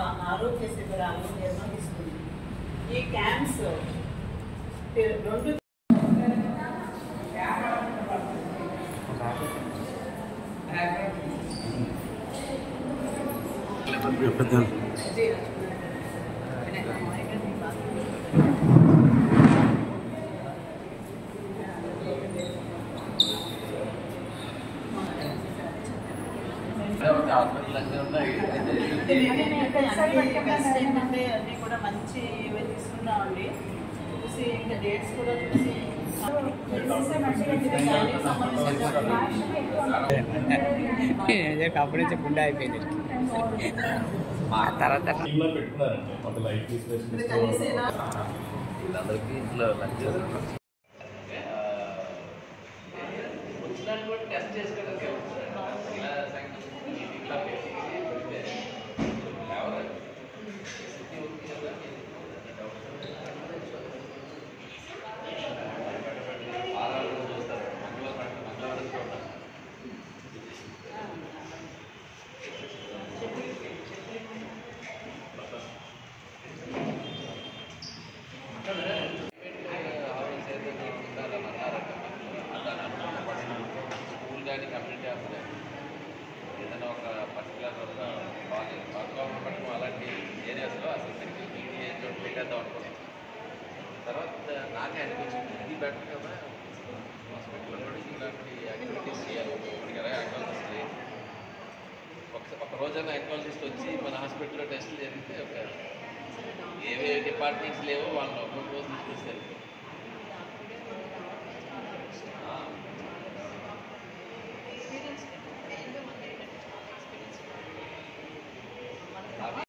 ఆరోగ్య శిబిరాలు నిర్వహిస్తుంది. ఈ క్యాంప్స్ 2 అన్నీ కూడా మంచి తీసుకున్నామండి. చూసి ఇంకా డేట్స్ కూడా చూసి అప్పుడే గుండె అయిపోయింది. మా తర్వాత టెస్ట్ చేసుకోవడానికి స్కూల్ కానీ కమ్యూనిటీ హాల్ కానీ ఏదైనా ఒక పర్టికులర్ ఒక పట్టణం అలాంటి ఏరియాస్లో అసలు మెడికల్ మీడియా చోటు పెట్టేద్దాం అనుకున్నాం. తర్వాత నాకే అనిపించింది ఇది బెటర్ కదా, హాస్పిటల్లో కూడా ఇలాంటి యాక్టివిటీస్ చేయాలి. ఇప్పటికి యాక్టివిటీస్ లేదు. ఒక రోజైనా యాక్టివిటీస్ట్ వచ్చి మన హాస్పిటల్లో టెస్టులు జరిగితే ఒక ఏవే డిపార్ట్మెంట్స్ లేవో వాళ్ళని ఒక్కొక్క రోజు